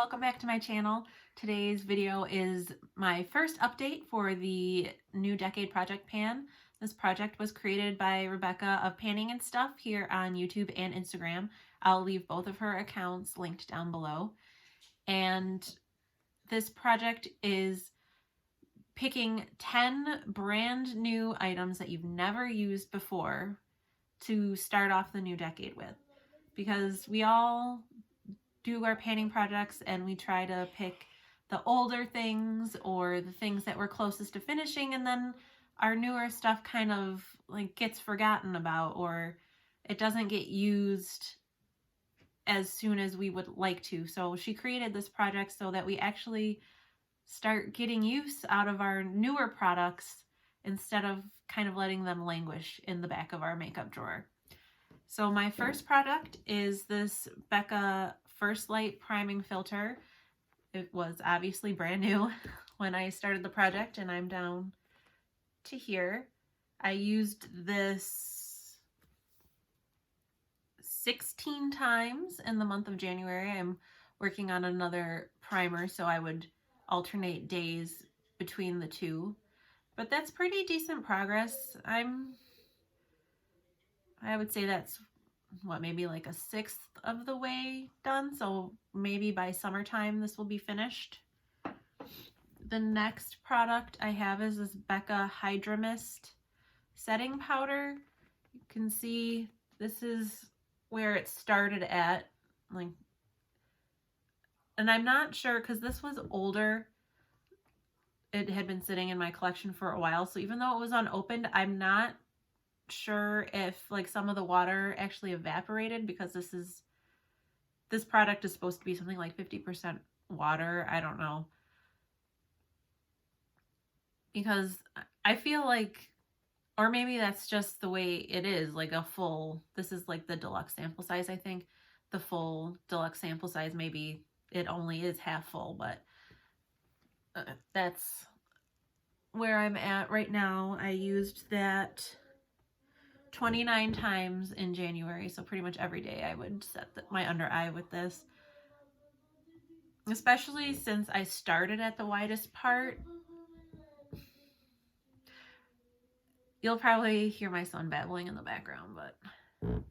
welcome back to my channel. Today's video is my first update for the New Decade Project pan. This project was created by Rebecca of Panning and Stuff here on YouTube and Instagram. I'll leave both of her accounts linked down below. And this project is picking 10 brand new items that you've never used before to start off the new decade with. Because we all do our panning projects and we try to pick the older things or the things that were closest to finishing, and then our newer stuff kind of like gets forgotten about, or it doesn't get used as soon as we would like to. So she created this project so that we actually start getting use out of our newer products instead of kind of letting them languish in the back of our makeup drawer. So my first product is this Becca First Light Priming Filter. It was obviously brand new when I started the project, and I'm down to here. I used this 16 times in the month of January. I'm working on another primer, so I would alternate days between the two. But that's pretty decent progress. I would say that's what, maybe like a sixth of the way done, so maybe by summertime this will be finished. The next product I have is this Becca Hydra Mist setting powder. You can see this is where it started at, like, and I'm not sure because this was older. It had been sitting in my collection for a while, so even though it was unopened, I'm not sure if like some of the water actually evaporated, because this product is supposed to be something like 50% water. I don't know, because I feel like, or maybe that's just the way it is, like a full, this is like the deluxe sample size. I think the full deluxe sample size, maybe it only is half full, but that's where I'm at right now. I used that 29 times in January, so pretty much every day I would set my under eye with this. Especially since I started at the widest part. You'll probably hear my son babbling in the background, but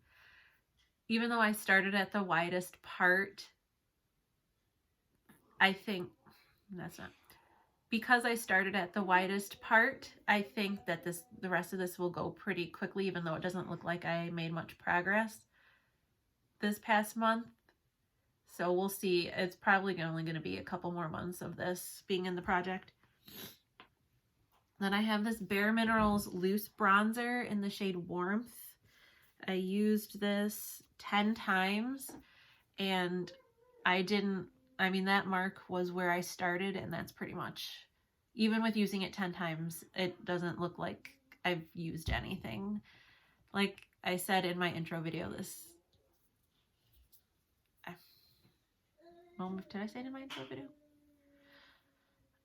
even though I started at the widest part, I think that's not, because I started at the widest part, I think that the rest of this will go pretty quickly, even though it doesn't look like I made much progress this past month. So we'll see. It's probably only going to be a couple more months of this being in the project. Then I have this BareMinerals loose bronzer in the shade Warmth. I used this 10 times, and I mean, that mark was where I started, and that's pretty much, even with using it 10 times, it doesn't look like I've used anything. Like I said in my intro video, well, did I say it in my intro video?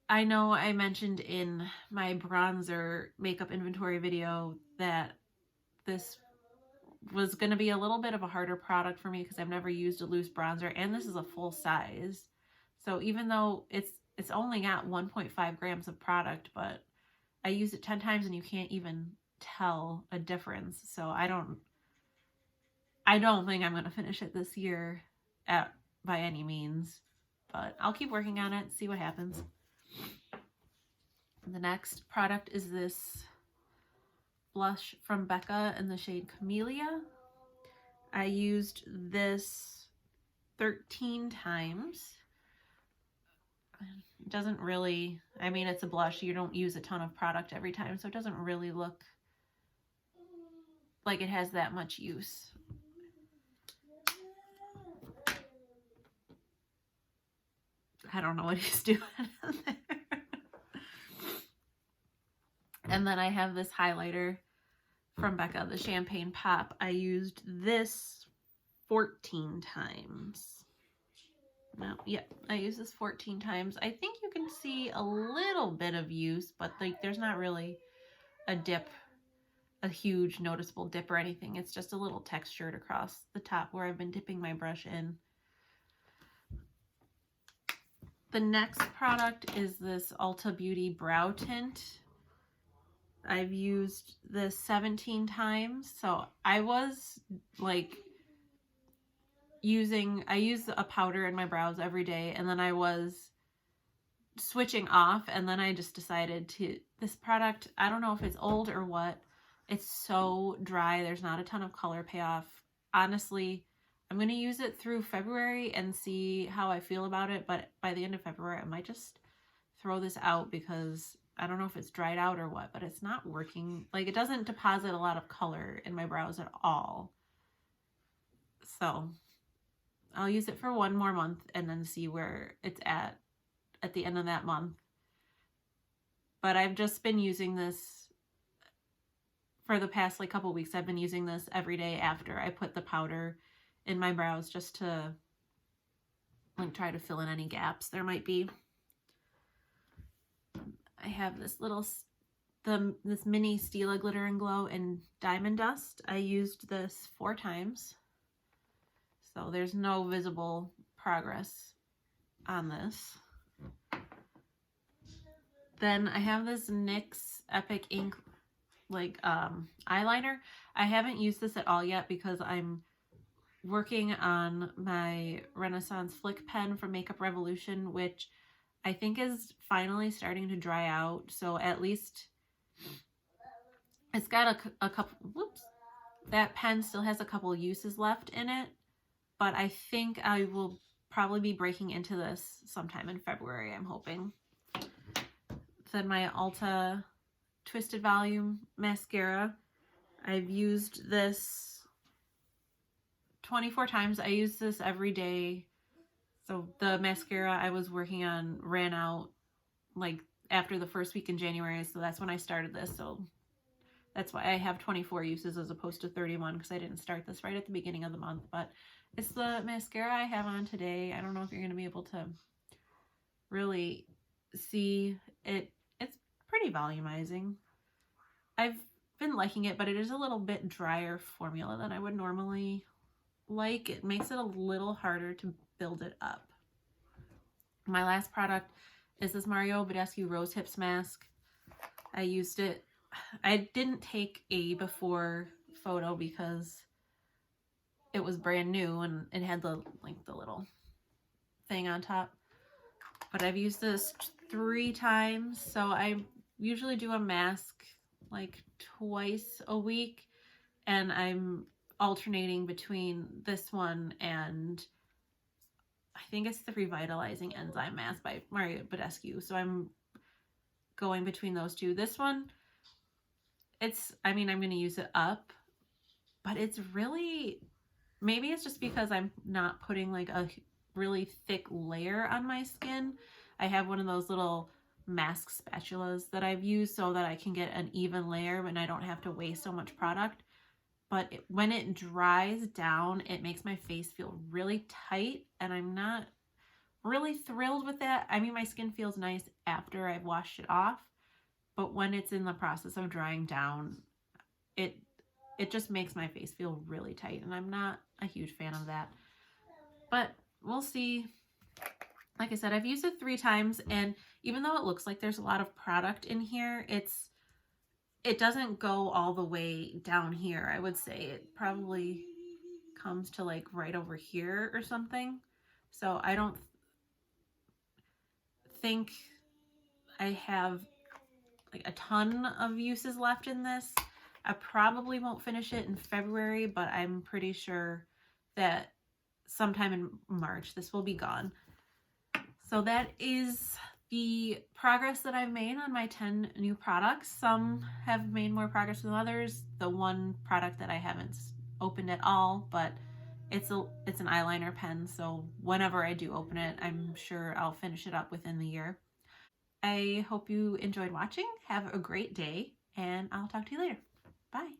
I know I mentioned in my bronzer makeup inventory video that this was going to be a little bit of a harder product for me because I've never used a loose bronzer, and this is a full size. So even though it's only got 1.5 grams of product, but I used it 10 times and you can't even tell a difference. So I don't think I'm going to finish it this year by any means, but I'll keep working on it, see what happens. The next product is this blush from Becca in the shade Camellia. I used this 13 times. It doesn't really, I mean, it's a blush. You don't use a ton of product every time, so it doesn't really look like it has that much use. I don't know what he's doing there. And then I have this highlighter from Becca, the Champagne Pop. I used this 14 times. No, yeah, I used this 14 times. I think you can see a little bit of use, but like there's not really a dip, a huge noticeable dip or anything. It's just a little textured across the top where I've been dipping my brush in. The next product is this Ulta Beauty Brow Tint. I've used this 17 times, so I was like I use a powder in my brows every day, and then I was switching off, and then I just decided this product, I don't know if it's old or what, it's so dry, there's not a ton of color payoff. Honestly, I'm going to use it through February and see how I feel about it, but by the end of February I might just throw this out because I don't know if it's dried out or what, but it's not working. Like, it doesn't deposit a lot of color in my brows at all. So I'll use it for one more month and then see where it's at the end of that month. But I've just been using this for the past like couple weeks. I've been using this every day after I put the powder in my brows, just to like try to fill in any gaps there might be. I have this this mini Stila Glitter and Glow in Diamond Dust. I used this 4 times, so there's no visible progress on this. Then I have this NYX Epic Ink eyeliner. I haven't used this at all yet because I'm working on my Renaissance Flick pen from Makeup Revolution, which I think is finally starting to dry out. So at least it's got a couple, whoops, that pen still has a couple uses left in it, but I think I will probably be breaking into this sometime in February, I'm hoping. Then my Ulta Twisted Volume Mascara. I've used this 24 times. I use this every day. So the mascara I was working on ran out like after the first week in January, so that's when I started this. So that's why I have 24 uses as opposed to 31, because I didn't start this right at the beginning of the month. But it's the mascara I have on today. I don't know if you're going to be able to really see it. It's pretty volumizing. I've been liking it, but it is a little bit drier formula than I would normally like. It makes it a little harder to build it up. My last product is this Margot Badescu Rose Hips Mask. I used it. I didn't take a before photo because it was brand new and it had the little thing on top. But I've used this 3 times, so I usually do a mask like twice a week, and I'm alternating between this one and I think it's the Revitalizing Enzyme Mask by Margot Badescu. So I'm going between those two. This one, I'm going to use it up, but it's really, maybe it's just because I'm not putting like a really thick layer on my skin. I have one of those little mask spatulas that I've used so that I can get an even layer and I don't have to waste so much product. But when it dries down, it makes my face feel really tight, and I'm not really thrilled with that. I mean, my skin feels nice after I've washed it off, but when it's in the process of drying down, it just makes my face feel really tight, and I'm not a huge fan of that. But we'll see. Like I said, I've used it 3 times, and even though it looks like there's a lot of product in here, it doesn't go all the way down here. I would say it probably comes to like right over here or something. So I don't think I have like a ton of uses left in this. I probably won't finish it in February, but I'm pretty sure that sometime in March this will be gone. So that is the progress that I've made on my 10 new products. Some have made more progress than others. The one product that I haven't opened at all, but it's an eyeliner pen, so whenever I do open it, I'm sure I'll finish it up within the year. I hope you enjoyed watching. Have a great day, and I'll talk to you later. Bye.